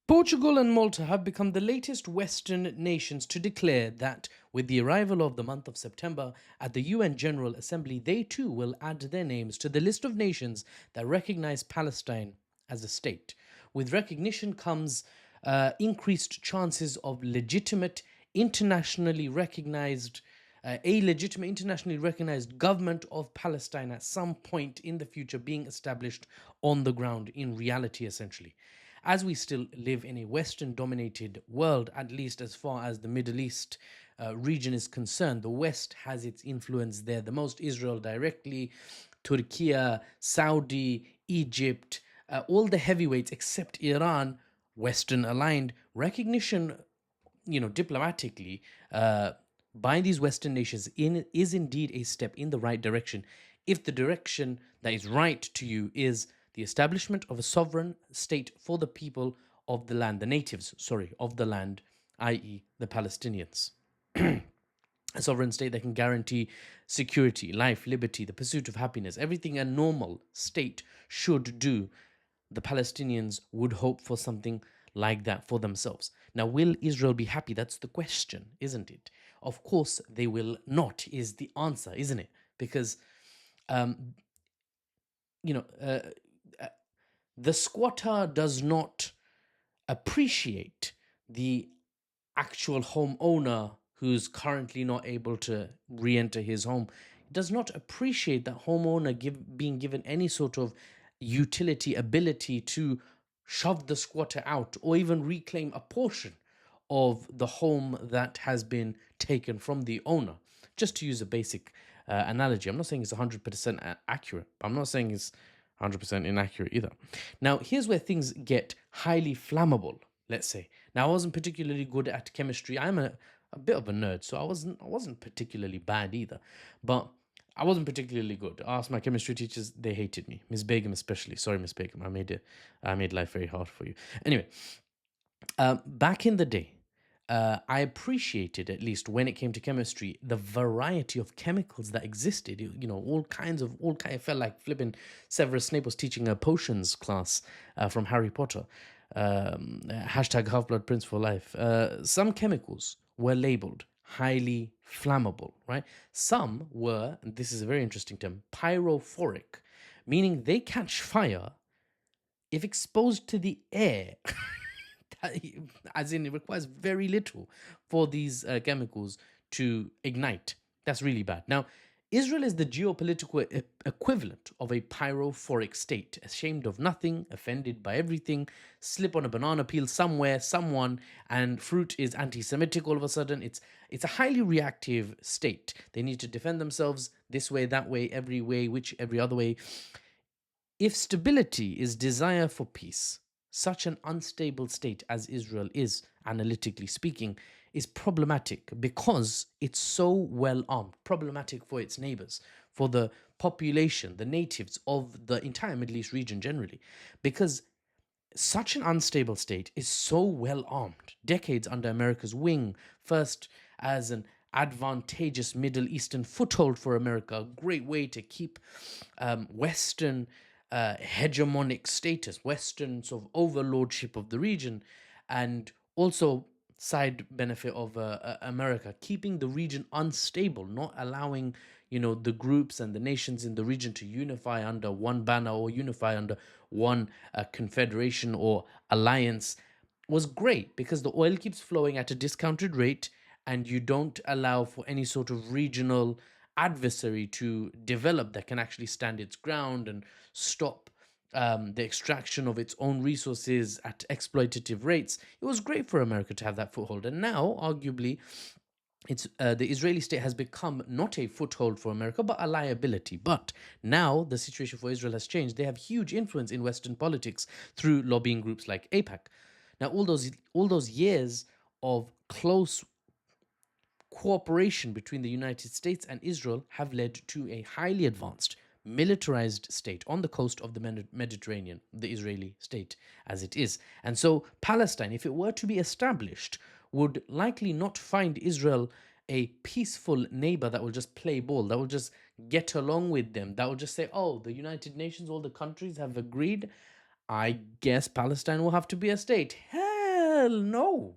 Portugal and Malta have become the latest Western nations to declare that, with the arrival of the month of September at the UN General Assembly, they too will add their names to the list of nations that recognize Palestine as a state. With recognition comes increased chances of a legitimate internationally recognized government of Palestine at some point in the future being established on the ground in reality, essentially. As we still live in a Western dominated world, at least as far as the Middle East region is concerned, the West has its influence there. The most Israel directly, Turkey, Saudi, Egypt, all the heavyweights except Iran, Western aligned. Recognition, diplomatically, by these Western nations is indeed a step in the right direction, if the direction that is right to you is the establishment of a sovereign state for the people of the land, the natives, sorry, of the land, i.e., the Palestinians. A sovereign state that can guarantee security, life, liberty, the pursuit of happiness, everything a normal state should do. The Palestinians would hope for something like that for themselves. Now, will Israel be happy? That's the question, isn't it? Of course, they will not, is the answer, isn't it? Because, um, you know, uh, the squatter does not appreciate the actual homeowner who's currently not able to re-enter his home. He does not appreciate that homeowner being given any sort of utility ability to shove the squatter out or even reclaim a portion of the home that has been taken from the owner. Just to use a basic analogy, I'm not saying it's 100% accurate, but I'm not saying it's 100% inaccurate either. Now, here's where things get highly flammable, let's say. Now, I wasn't particularly good at chemistry. I'm a bit of a nerd, so I wasn't particularly bad either. But I wasn't particularly good. I asked my chemistry teachers, they hated me. Miss Begum especially. Sorry, Miss Begum. I made life very hard for you. Anyway, back in the day, I appreciated, at least when it came to chemistry, the variety of chemicals that existed. It felt like flipping Severus Snape was teaching a potions class from Harry Potter. Hashtag Half Blood Prince for life. Some chemicals were labeled highly flammable, right? Some were, and this is a very interesting term, pyrophoric, meaning they catch fire if exposed to the air. As in, it requires very little for these chemicals to ignite. That's really bad. Now, Israel is the geopolitical equivalent of a pyrophoric state, ashamed of nothing, offended by everything, slip on a banana peel somewhere, someone, and fruit is anti-Semitic all of a sudden. It's a highly reactive state. They need to defend themselves this way, that way, every other way. If stability is desire for peace, such an unstable state as Israel is, analytically speaking, is problematic because it's so well armed, problematic for its neighbors, for the population, the natives of the entire Middle East region generally, because such an unstable state is so well armed, decades under America's wing, first as an advantageous Middle Eastern foothold for America, a great way to keep Western hegemonic status, Western sort of overlordship of the region, and also side benefit of America, keeping the region unstable, not allowing the groups and the nations in the region to unify under one banner or unify under one confederation or alliance, was great because the oil keeps flowing at a discounted rate and you don't allow for any sort of regional adversary to develop that can actually stand its ground and stop the extraction of its own resources at exploitative rates. It was great for America to have that foothold. And now, arguably, the Israeli state has become not a foothold for America, but a liability. But now the situation for Israel has changed. They have huge influence in Western politics through lobbying groups like AIPAC. Now, all those years of close cooperation between the United States and Israel have led to a highly advanced militarized state on the coast of the Mediterranean, the Israeli state as it is. And so Palestine, if it were to be established, would likely not find Israel a peaceful neighbor that will just play ball, that will just get along with them, that will just say, oh, the United Nations, all the countries have agreed, I guess Palestine will have to be a state. Hell no.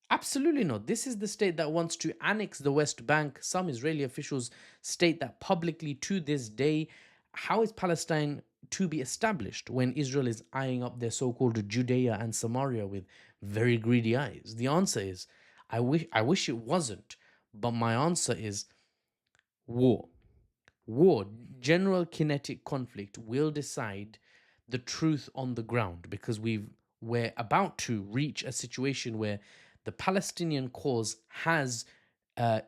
Absolutely not. This is the state that wants to annex the West Bank. Some Israeli officials state that publicly to this day. How is Palestine to be established when Israel is eyeing up their so called Judea and Samaria with very greedy eyes? The answer is I wish it wasn't. But my answer is war. War, general kinetic conflict will decide the truth on the ground because we're about to reach a situation where the Palestinian cause has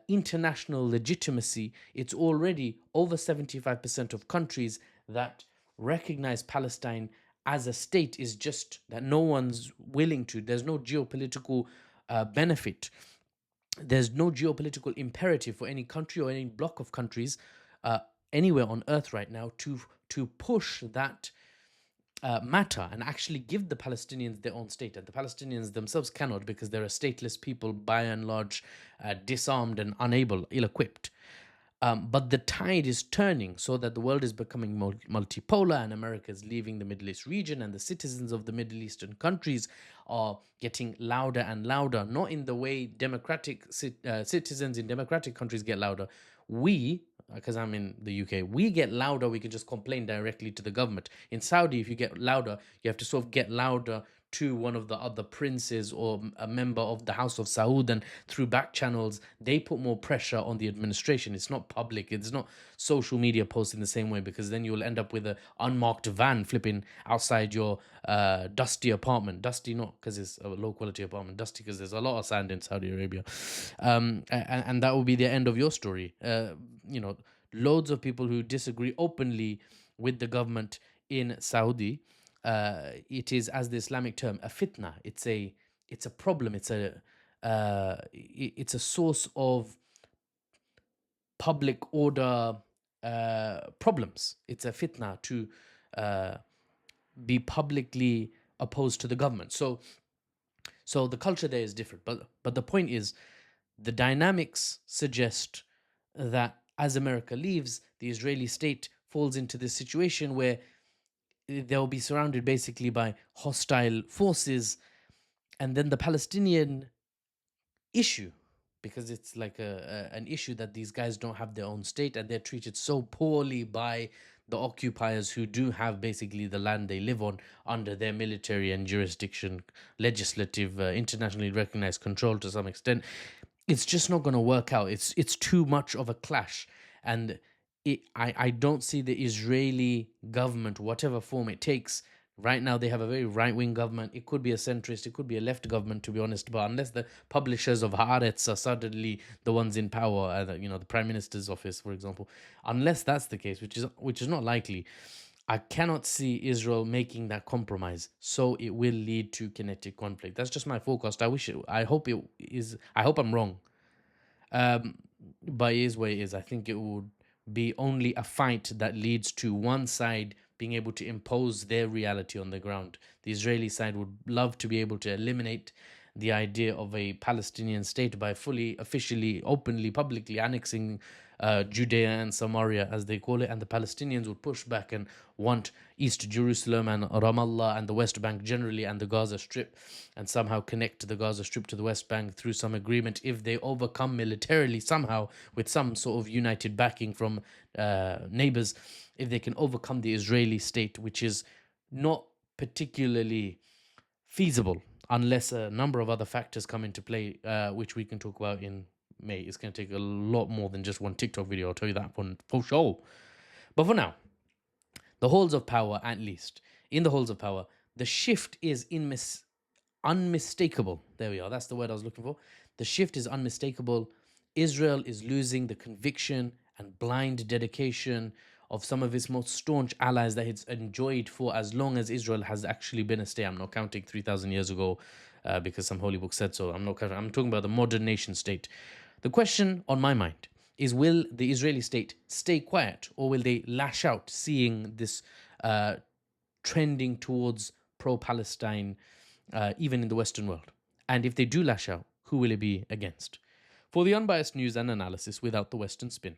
international legitimacy. It's already over 75% of countries that recognize Palestine as a state, is just that no one's willing to. There's no geopolitical benefit, there's no geopolitical imperative for any country or any block of countries uh, anywhere on earth right now to push that matter and actually give the Palestinians their own state. And the Palestinians themselves cannot, because they're a stateless people, by and large, disarmed and unable, ill-equipped. But the tide is turning so that the world is becoming multipolar, and America is leaving the Middle East region, and the citizens of the Middle Eastern countries are getting louder and louder, not in the way democratic citizens in democratic countries get louder. We, because I'm in the UK, we get louder, we can just complain directly to the government. In Saudi, if you get louder, you have to sort of get louder to one of the other princes or a member of the House of Saud, and through back channels they put more pressure on the administration. It's not public, it's not social media posts in the same way, because then you'll end up with an unmarked van flipping outside your dusty apartment. Dusty not because it's a low quality apartment, dusty because there's a lot of sand in Saudi Arabia. And that will be the end of your story. Loads of people who disagree openly with the government in Saudi. It is, as the Islamic term, a fitna. It's a problem. It's a source of public order problems. It's a fitna to be publicly opposed to the government. So the culture there is different. But the point is, the dynamics suggest that as America leaves, the Israeli state falls into this situation where they'll be surrounded basically by hostile forces, and then the Palestinian issue, because it's like an issue that these guys don't have their own state and they're treated so poorly by the occupiers who do have basically the land they live on under their military and jurisdiction, legislative, internationally recognized control to some extent. It's just not going to work out. It's too much of a clash, and I don't see the Israeli government, whatever form it takes. Right now, they have a very right-wing government. It could be a centrist, it could be a left government, to be honest. But unless the publishers of Haaretz are suddenly the ones in power, the Prime Minister's office, for example, unless that's the case, which is not likely, I cannot see Israel making that compromise. So it will lead to kinetic conflict. That's just my forecast. I hope it is. I hope I'm wrong. But it is what it is. I think it would be only a fight that leads to one side being able to impose their reality on the ground. The Israeli side would love to be able to eliminate the idea of a Palestinian state by fully, officially, openly, publicly annexing Judea and Samaria, as they call it, and the Palestinians would push back and want East Jerusalem and Ramallah and the West Bank generally and the Gaza Strip, and somehow connect the Gaza Strip to the West Bank through some agreement if they overcome militarily somehow with some sort of united backing from neighbors, if they can overcome the Israeli state, which is not particularly feasible unless a number of other factors come into play, which we can talk about in May. It's going to take a lot more than just one TikTok video, I'll tell you that one for sure. But for now, the halls of power, at least, in the halls of power, the shift is unmistakable. There we are. That's the word I was looking for. The shift is unmistakable. Israel is losing the conviction and blind dedication of some of its most staunch allies that it's enjoyed for as long as Israel has actually been a state. I'm not counting 3,000 years ago because some holy book said so. I'm not counting. I'm talking about the modern nation state. The question on my mind is, will the Israeli state stay quiet, or will they lash out, seeing this trending towards pro-Palestine, even in the Western world? And if they do lash out, who will it be against? For the unbiased news and analysis without the Western spin,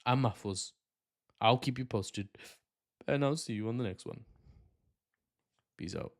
I'm Mahfouz. I'll keep you posted, and I'll see you on the next one. Peace out.